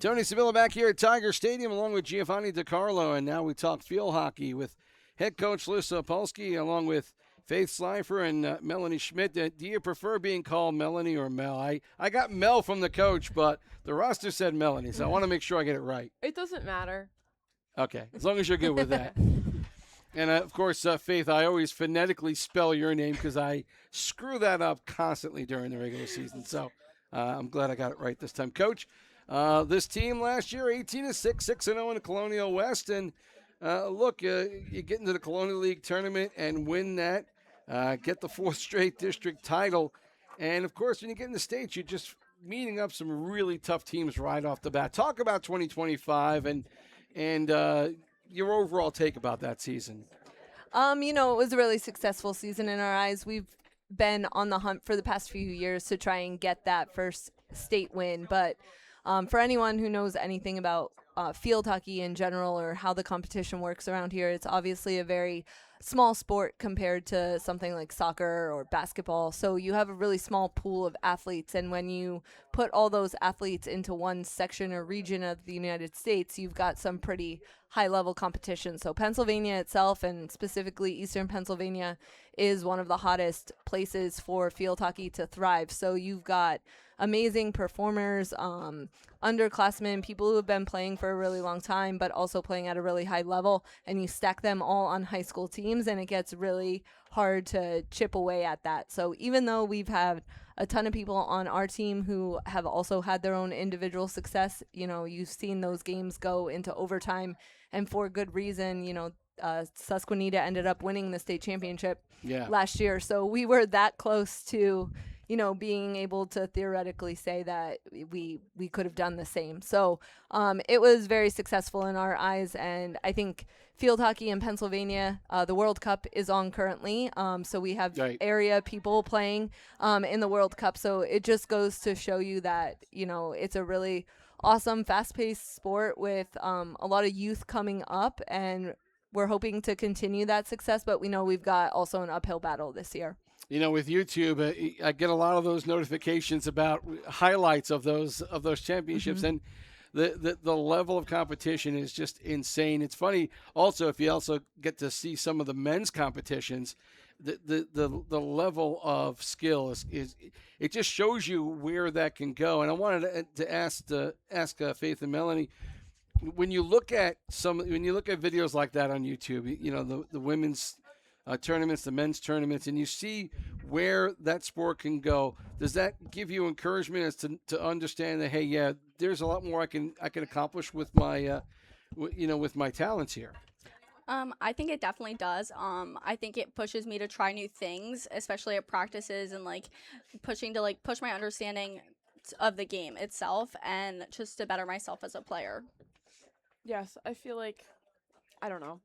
Tony Sevilla back here at Tiger Stadium along with Giovanni DiCarlo, and now we talk field hockey with head coach Lissa Opolsky along with Faith Slifer and Melanie Schmidt. Do you prefer being called Melanie or Mel? I got Mel from the coach, but the roster said Melanie, so I want to make sure I get it right. It doesn't matter. Okay, as long as you're good with that. And, of course, Faith, I always phonetically spell your name because I screw that up constantly during the regular season. So I'm glad I got it right this time. Coach, this team last year, 18-6, 6-0 in the Colonial West. And, look, you get into the Colonial League tournament and win that, get the fourth straight district title. And, of course, when you get in the States, you're just meeting up some really tough teams right off the bat. Talk about 2025 and your overall take about that season. It was a really successful season in our eyes. We've been on the hunt for the past few years to try and get that first state win. But for anyone who knows anything about field hockey in general or how the competition works around here, it's obviously a very small sport compared to something like soccer or basketball. So you have a really small pool of athletes. And when you put all those athletes into one section or region of the United States, you've got some pretty high-level competition. So Pennsylvania itself, and specifically Eastern Pennsylvania, is one of the hottest places for field hockey to thrive. So you've got amazing performers, underclassmen, people who have been playing for a really long time, but also playing at a really high level, and you stack them all on high school teams, and it gets really hard to chip away at that. So even though we've had a ton of people on our team who have also had their own individual success, you've seen those games go into overtime, and for good reason. Susquehanna ended up winning the state championship last year, so we were that close to being able to theoretically say that we could have done the same. So it was very successful in our eyes, and I think field hockey in Pennsylvania, the World Cup is on currently, so we have area people playing in the World Cup. So it just goes to show you that, it's a really awesome, fast-paced sport with a lot of youth coming up, and we're hoping to continue that success, but we know we've got also an uphill battle this year. With YouTube, I get a lot of those notifications about highlights of those championships, and the level of competition is just insane. It's funny also if you also get to see some of the men's competitions, the level of skill is it just shows you where that can go. And I wanted to ask Faith and Melanie, when you look at videos like that on YouTube, the women's tournaments, the men's tournaments, and you see where that sport can go, does that give you encouragement as to understand that, hey, yeah, there's a lot more I can accomplish with my with my talents here? I think it definitely does. I think it pushes me to try new things, especially at practices, and push my understanding of the game itself, and just to better myself as a player. Yes, I feel like, I don't know.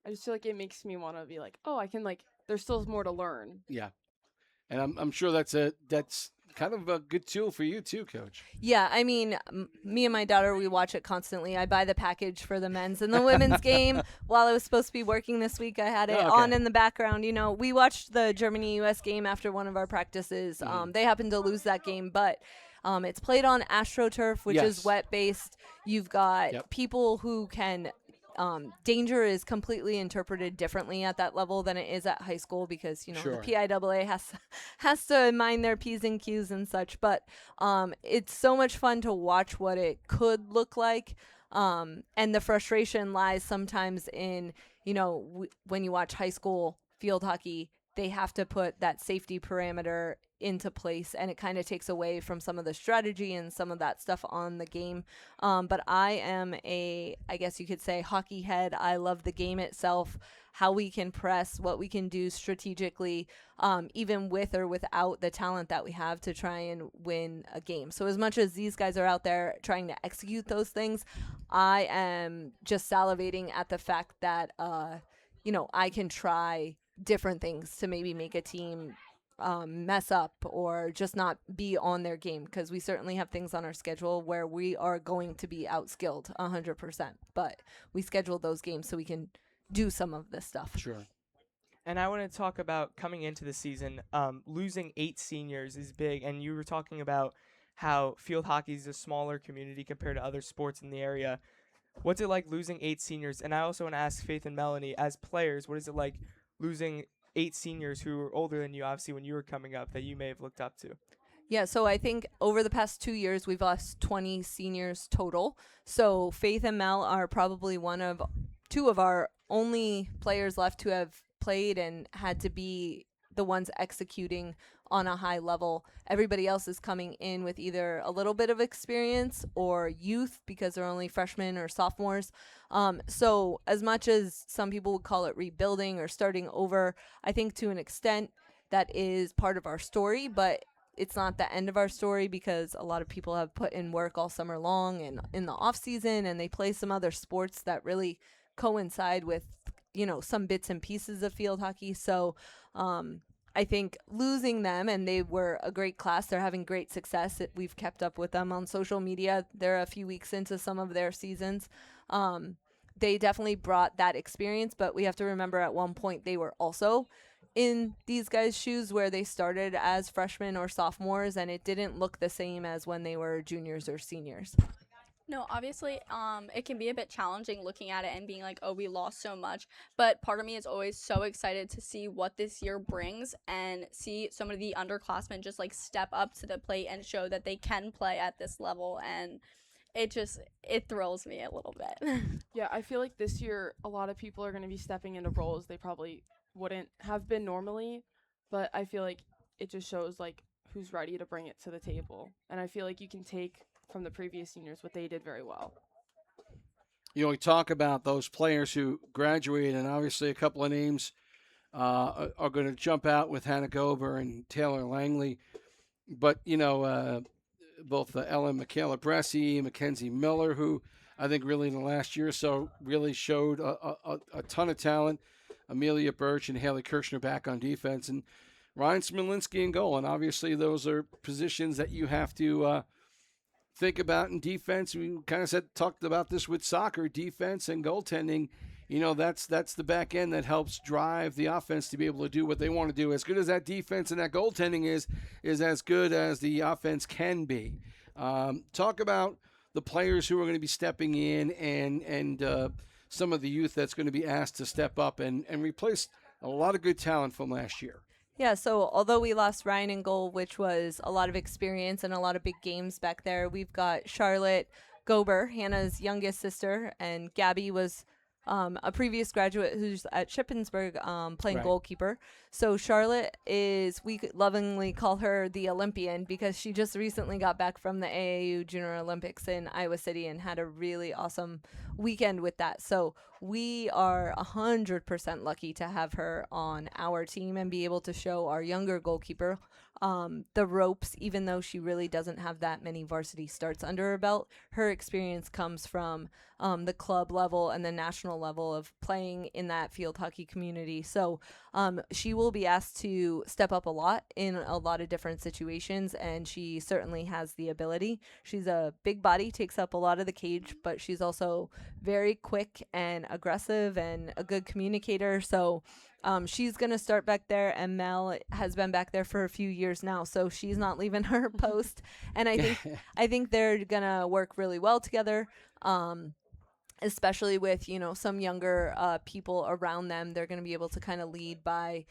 I just feel like it makes me want to be like, oh, I can there's still more to learn. Yeah, and I'm sure that's kind of a good tool for you too, Coach. Yeah, I mean, me and my daughter, we watch it constantly. I buy the package for the men's and the women's game. While I was supposed to be working this week, I had it on in the background. We watched the Germany-US game after one of our practices. They happened to lose that game, but it's played on AstroTurf, which is wet-based. You've got people who can danger is completely interpreted differently at that level than it is at high school because, the PIAA has to mind their P's and Q's and such. But it's so much fun to watch what it could look like. And the frustration lies sometimes in, when you watch high school field hockey, they have to put that safety parameter into place, and it kind of takes away from some of the strategy and some of that stuff on the game. But I am I guess you could say, hockey head. I love the game itself, how we can press, what we can do strategically, even with or without the talent that we have to try and win a game. So as much as these guys are out there trying to execute those things, I am just salivating at the fact that, I can try different things to maybe make a team mess up or just not be on their game, because we certainly have things on our schedule where we are going to be outskilled 100%, but we schedule those games so we can do some of this stuff. Sure. And I want to talk about coming into the season, losing 8 seniors is big, and you were talking about how field hockey is a smaller community compared to other sports in the area. What's it like losing 8 seniors? And I also want to ask Faith and Melanie, as players, what is it like losing 8 seniors who were older than you, obviously, when you were coming up, that you may have looked up to? Yeah, so I think over the past 2 years, we've lost 20 seniors total. So Faith and Mel are probably two of our only players left who have played and had to be the ones executing on a high level. Everybody else is coming in with either a little bit of experience or youth because they're only freshmen or sophomores. So as much as some people would call it rebuilding or starting over, I think to an extent that is part of our story, but it's not the end of our story because a lot of people have put in work all summer long and in the off season, and they play some other sports that really coincide with, some bits and pieces of field hockey. So I think losing them, and they were a great class, they're having great success. We've kept up with them on social media. They're a few weeks into some of their seasons. They definitely brought that experience, but we have to remember at one point they were also in these guys' shoes where they started as freshmen or sophomores, and it didn't look the same as when they were juniors or seniors. No, obviously, it can be a bit challenging looking at it and being like, oh, we lost so much. But part of me is always so excited to see what this year brings and see some of the underclassmen just like step up to the plate and show that they can play at this level. And it thrills me a little bit. Yeah, I feel like this year a lot of people are going to be stepping into roles they probably wouldn't have been normally, but I feel like it just shows like who's ready to bring it to the table. And I feel like you can take from the previous seniors what they did very well. We talk about those players who graduated, and obviously a couple of names are going to jump out with Hannah Gober and Taylor Langley. But, both Ellen Michaela Bresci, Mackenzie Miller, who I think really in the last year or so really showed a ton of talent. Amelia Birch and Haley Kirshner back on defense, and Ryan Smolinski in goal. And obviously those are positions that you have to think about in defense. We kind of talked about this with soccer, defense and goaltending. That's the back end that helps drive the offense to be able to do what they want to do. As good as that defense and that goaltending is as good as the offense can be. Talk about the players who are going to be stepping in and some of the youth that's going to be asked to step up and replace a lot of good talent from last year. Yeah, so although we lost Ryan in goal, which was a lot of experience and a lot of big games back there, we've got Charlotte Gober, Hannah's youngest sister, and Gabby was a previous graduate who's at Shippensburg playing Right. goalkeeper. So Charlotte we lovingly call her the Olympian because she just recently got back from the AAU Junior Olympics in Iowa City and had a really awesome weekend with that. So we are 100% lucky to have her on our team and be able to show our younger goalkeeper the ropes, even though she really doesn't have that many varsity starts under her belt. Her experience comes from the club level and the national level of playing in that field hockey community. So she will be asked to step up a lot in a lot of different situations, and she certainly has the ability. She's a big body, takes up a lot of the cage, but she's also very quick and aggressive and a good communicator. So she's going to start back there, and Mel has been back there for a few years now, so she's not leaving her post. And I think they're going to work really well together. Especially with, some younger people around them. They're going to be able to kind of lead by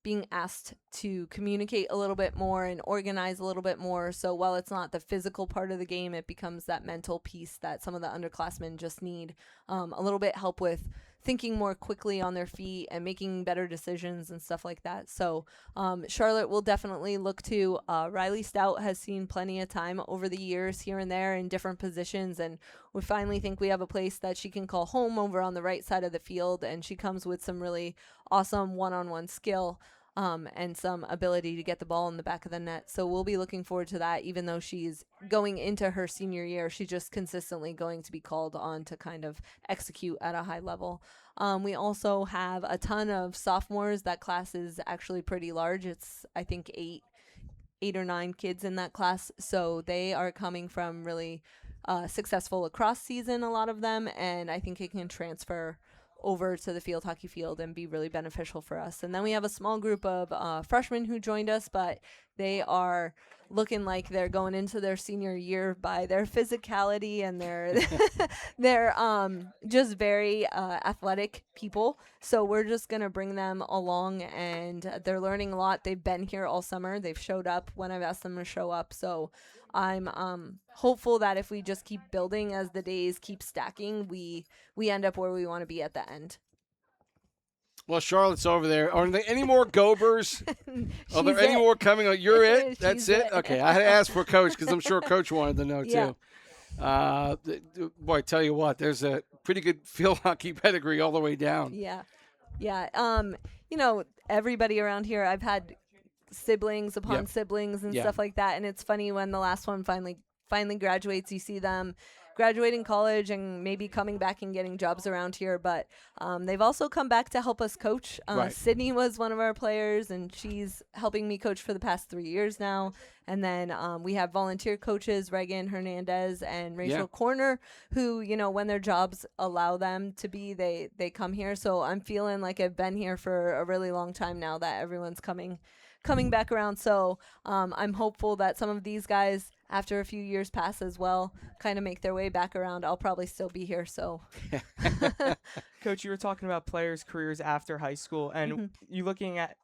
being asked to communicate a little bit more and organize a little bit more. So while it's not the physical part of the game, it becomes that mental piece that some of the underclassmen just need a little bit help with thinking more quickly on their feet and making better decisions and stuff like that. So Charlotte will definitely look to. Riley Stout has seen plenty of time over the years here and there in different positions, and we finally think we have a place that she can call home over on the right side of the field, and she comes with some really awesome one-on-one skill. And some ability to get the ball in the back of the net. So we'll be looking forward to that. Even though she's going into her senior year, she's just consistently going to be called on to kind of execute at a high level. We also have a ton of sophomores. That class is actually pretty large. It's, I think, eight or nine kids in that class. So they are coming from really successful lacrosse season, a lot of them. And I think it can transfer over to the field hockey field and be really beneficial for us. And then we have a small group of freshmen who joined us, but They are looking like they're going into their senior year by their physicality and their they're just very athletic people. So we're just gonna bring them along, and they're learning a lot. They've been here all summer. They've showed up when I've asked them to show up. So I'm hopeful that if we just keep building as the days keep stacking, we end up where we want to be at the end. Well, Charlotte's over there. Are there any more Gobers? Are there She's any it. more coming? You're it? That's She's it? it. Okay. I had to ask for Coach because I'm sure Coach wanted to know, Yeah. too. Boy, tell you what, there's a pretty good field hockey pedigree all the way down. Yeah. You know, everybody around here, I've had siblings upon Yep. siblings and Yeah. stuff like that, and it's funny when the last one finally graduates, you see them graduating college and maybe coming back and getting jobs around here, but they've also come back to help us coach. Right. Sydney was one of our players, and she's helping me coach for the past 3 years now. And then we have volunteer coaches, Reagan Hernandez and Rachel Yeah. Corner, who, you know, when their jobs allow them to be, they come here. So I'm feeling like I've been here for a really long time now that everyone's coming back around. So I'm hopeful that some of these guys, after a few years pass as well, kind of make their way back around. I'll probably still be here. So Coach, you were talking about players' careers after high school, and you looking at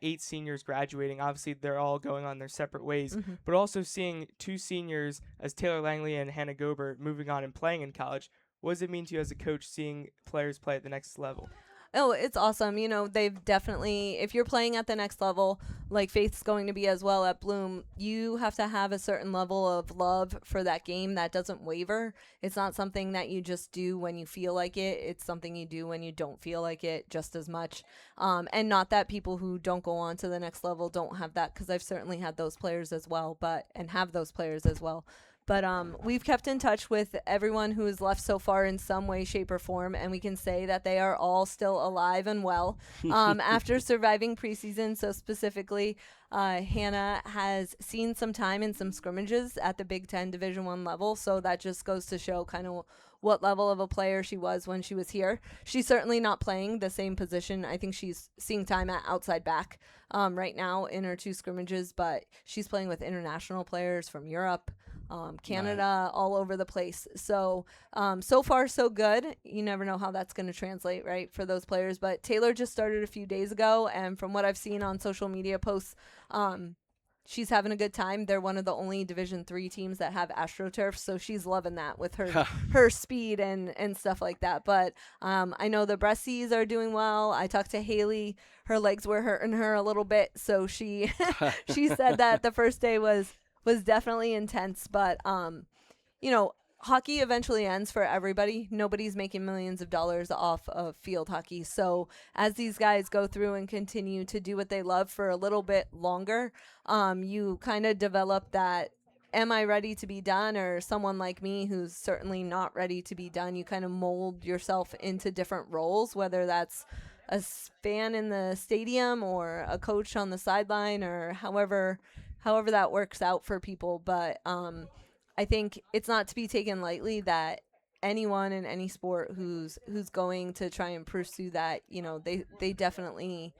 8 seniors graduating. Obviously, they're all going on their separate ways, but also seeing 2 seniors as Taylor Langley and Hannah Gober moving on and playing in college. What does it mean to you as a coach seeing players play at the next level? Oh, it's awesome. You know, they've definitely, if you're playing at the next level, like Faith's going to be as well at Bloom, you have to have a certain level of love for that game that doesn't waver. It's not something that you just do when you feel like it. It's something you do when you don't feel like it just as much. And not that people who don't go on to the next level don't have that, because I've certainly had those players as well, and have those players as well. But we've kept in touch with everyone who has left so far in some way, shape, or form, and we can say that they are all still alive and well after surviving preseason. So specifically, Hannah has seen some time in some scrimmages at the Big Ten Division I level, so that just goes to show kind of what level of a player she was when she was here. She's certainly not playing the same position. I think she's seeing time at outside back right now in her 2 scrimmages, but she's playing with international players from Europe, Canada, all over the place. So, so far so good. You never know how that's going to translate, right, for those players. But Taylor just started a few days ago, and from what I've seen on social media posts, she's having a good time. They're one of the only Division III teams that have AstroTurf, so she's loving that with her speed and stuff like that. But I know the breasties are doing well. I talked to Haley. Her legs were hurting her a little bit, so she she said that the first day was definitely intense. But you know, hockey eventually ends for everybody. Nobody's making millions of dollars off of field hockey. So as these guys go through and continue to do what they love for a little bit longer, you kind of develop that, am I ready to be done? Or someone like me who's certainly not ready to be done. You kind of mold yourself into different roles, whether that's a fan in the stadium or a coach on the sideline, or however that works out for people. But I think it's not to be taken lightly that anyone in any sport who's going to try and pursue that, you know, they definitely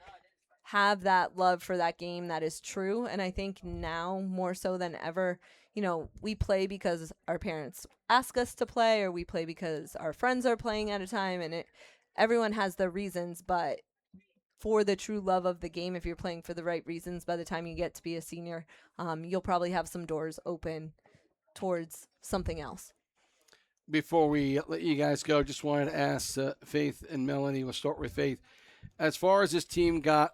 have that love for that game that is true. And I think now more so than ever, you know, we play because our parents ask us to play, or we play because our friends are playing at a time, and everyone has their reasons. But for the true love of the game, if you're playing for the right reasons, by the time you get to be a senior, you'll probably have some doors open towards something else. Before we let you guys go, just wanted to ask Faith and Melanie. We'll start with Faith. As far as this team got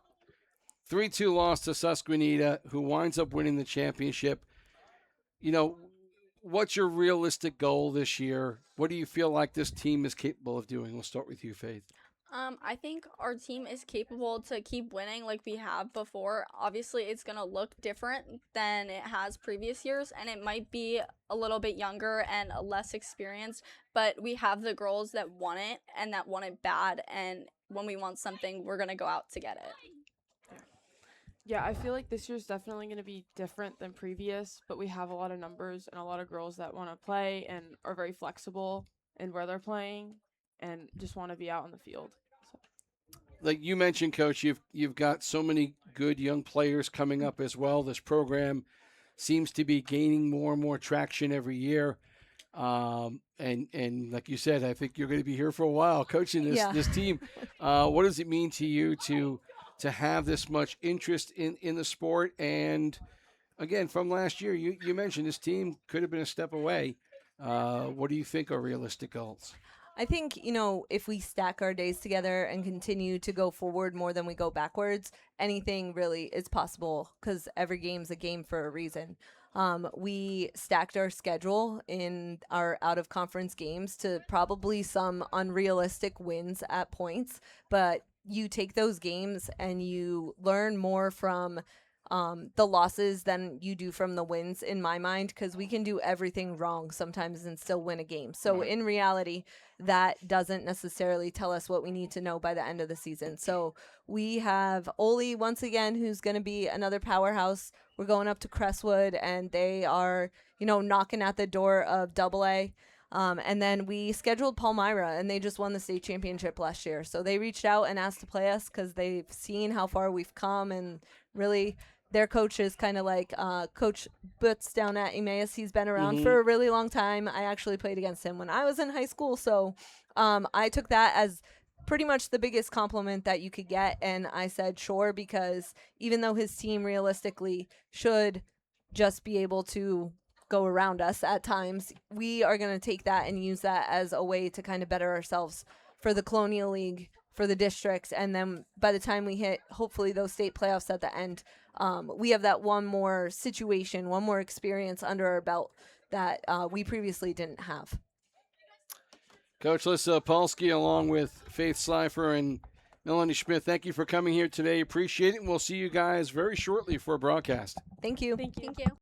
3-2 loss to Susquehanna, who winds up winning the championship, you know, what's your realistic goal this year? What do you feel like this team is capable of doing? We'll start with you, Faith. I think our team is capable to keep winning like we have before. Obviously, it's going to look different than it has previous years, and it might be a little bit younger and less experienced, but we have the girls that want it and that want it bad, and when we want something, we're going to go out to get it. Yeah, I feel like this year's definitely going to be different than previous, but we have a lot of numbers and a lot of girls that want to play and are very flexible in where they're playing and just want to be out on the field. So. like you mentioned, Coach, you've got so many good young players coming up as well. This program seems to be gaining more and more traction every year. And like you said, I think you're going to be here for a while coaching this team. What does it mean to you to have this much interest in the sport? And again, from last year, you mentioned this team could have been a step away. What do you think are realistic goals? I think, if we stack our days together and continue to go forward more than we go backwards, anything really is possible because every game's a game for a reason. We stacked our schedule in our out-of-conference games to probably some unrealistic wins at points, but you take those games and you learn more from the losses than you do from the wins, in my mind, because we can do everything wrong sometimes and still win a game. So in reality, that doesn't necessarily tell us what we need to know by the end of the season. So we have Oli once again, who's going to be another powerhouse. We're going up to Crestwood, and they are, knocking at the door of AA. And then we scheduled Palmyra, and they just won the state championship last year. So they reached out and asked to play us because they've seen how far we've come, and really their coach is kind of like Coach Butts down at Emmaus. He's been around for a really long time. I actually played against him when I was in high school. So I took that as pretty much the biggest compliment that you could get. And I said, sure, because even though his team realistically should just be able to go around us at times, we are going to take that and use that as a way to kind of better ourselves for the Colonial League, for the districts, and then by the time we hit hopefully those state playoffs at the end, we have that one more situation, one more experience under our belt that we previously didn't have. Coach Lissa Opolsky, along with Faith Slifer and Melanie Schmidt, thank you for coming here today. Appreciate it, and we'll see you guys very shortly for a broadcast. Thank you. Thank you. Thank you.